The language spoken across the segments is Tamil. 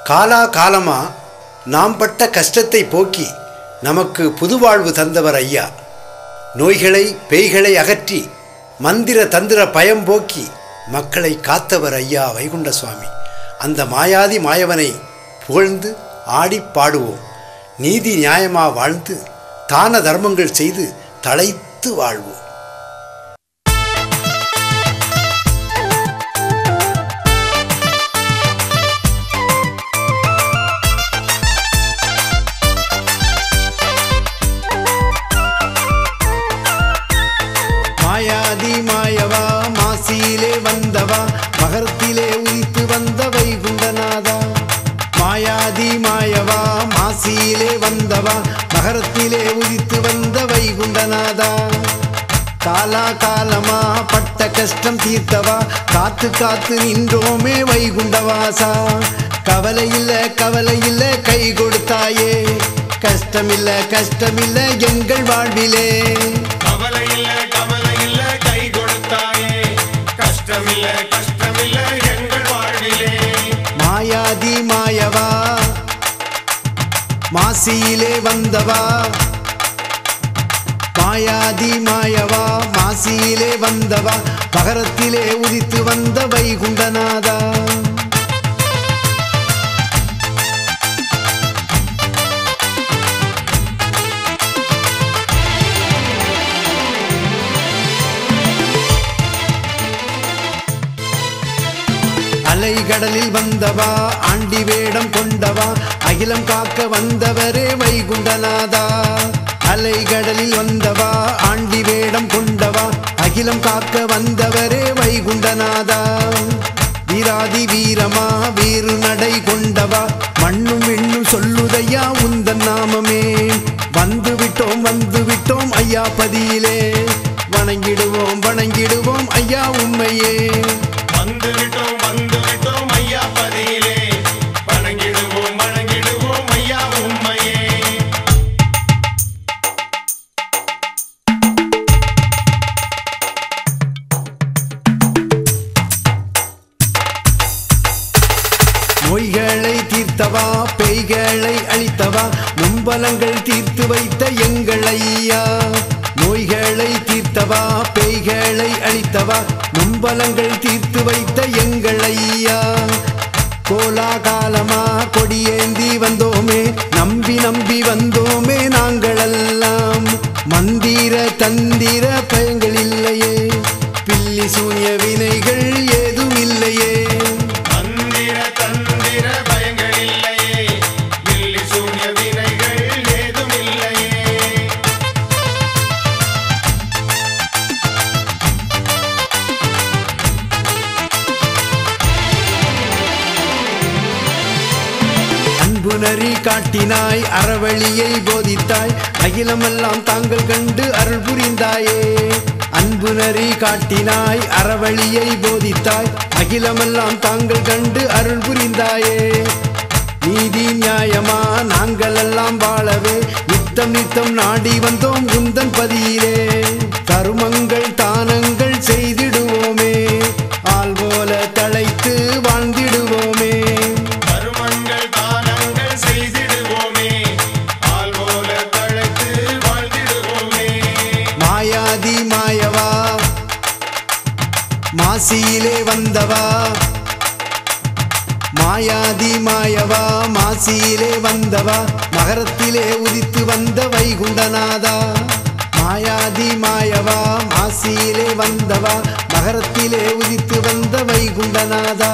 காலா காலமா நாம் பட்ட கஷ்டத்தை போக்கி நமக்கு புதுவாழ்வு தந்தவர் ஐயா. நோய்களை பேய்களை அகற்றி மந்திர தந்திர பயம் போக்கி மக்களை காத்தவர் ஐயா வைகுண்ட சுவாமி. அந்த மாயாதி மாயவனை புகழ்ந்து ஆடி பாடுவோம். நீதி நியாயமா வாழ்ந்து தான தர்மங்கள் செய்து தழைத்து வாழ்வோம். மாயாதி மாயவா மாசியிலே வந்தவா மகரத்திலே உதித்து வந்த வைகுண்டநாதா. மாயாதி மாயவா மாசியிலே வந்தவா மகரத்திலே உதித்து வந்த வைகுண்டநாதா. காலா காலமா பட்ட கஷ்டம் தீர்த்தவா காத்து காத்து நின்றோமே வைகுண்டவாசா. கவலை இல்ல கை கொடுத்தாயே, கஷ்டமில்ல கஷ்டமில்ல எங்கள் வாழ்விலே. கவலை இல்ல கை கொடுத்தாயே, கஷ்டமில்ல கஷ்டமில்ல எங்கள் வாழ்விலே. மாயாதி மாயவா மாசியிலே வந்தவா. மாயாதி மாயவா மாசியிலே வந்தவா மகரத்திலே உதித்து வந்த வைகுண்டநாதா. அலைகடலில் வந்தவா ஆண்டி வேடம் கொண்டவா அகிலம் காக்க வந்தவரே வைகுண்டநாதா. அலைகடலில் வந்தவா ஆண்டி வேடம் கொண்டவா அகிலம் காக்க வந்தவரே வைகுண்டநாதா. வீராதி வீரமா வீறு நடை கொண்டவா மண்ணும் விண்ணும் சொல்லுதையா உந்தன் நாமமே. வந்து விட்டோம் ஐயா பதியிலே, வணங்கிடுவோம் ஐயா உம்மையே. வந்து விட்டோம் ஐயா பதியிலே, வணங்கிடுவோம் ஐயா உம்மையே. நோய்களை தீர்த்தவா பேய்களை அழித்தவா மும்பலங்கள் தீர்த்து வைத்த எங்கள் ஐயா. நோய்களை தீர்த்தவா பேய்களை அழித்தவா மும்பலங்கள் தீர்த்து வைத்த எங்கள் ஐயா. கோலாகாலமா கொடியேந்தி வந்தோமே, நம்பி வந்தோமே நாங்களெல்லாம். மந்திர தந்திர பயங்கள் இல்லையே, பில்லி சூனிய வினைகள் ஏதும் இல்லையே. மந்திர தந்திர பயங்கள் இல்லையே, பில்லி சூனிய வினைகள் ஏதும் இல்லையே. அன்புணரி காட்டினாய் அறவழியை போதித்தாய் அகிலமெல்லாம் தாங்கள் கண்டு அருள் புரிந்தாயே. அன்புணரி காட்டினாய் அறவழியை போதித்தாய் அகிலமெல்லாம் தாங்கள் கண்டு அருள் புரிந்தாயே. நீதி நியாயமா நாங்கள் எல்லாம் வாழவே நித்தம் நாடி வந்தோம் உந்தன் பதியிலே. தருமங்கள் தானங்கள் செய்திடுவோமே, ஆள் போல தழைத்து வாழ்ந்திடுவோமே. தருமங்கள் தானங்கள் செய்திடுவோமே, ஆள் போல தழைத்து வாழ்ந்திடுவோமே. மாயாதி மாயவா மாசியிலே வந்தவா. மாயாதி மாயவா மாசியிலே வந்தவா மகரத்திலே உதித்து வந்த வைகுண்டநாதா. மாயாதி மாயவா மாசியிலே வந்தவா மகரத்திலே உதித்து வந்த வைகுண்டநாதா.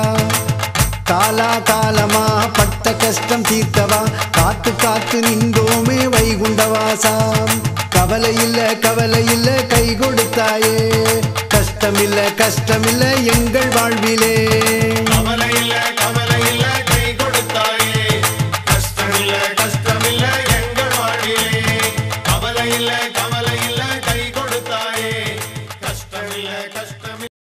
காலா காலமா பட்ட கஷ்டம் தீர்த்தவா காத்து காத்து நின்றோமே வைகுண்டவாசா. கவலை இல்ல கை கொடுத்தாயே, கஷ்டமில்ல எங்கள் வாழ்விலே. கவலை இல்ல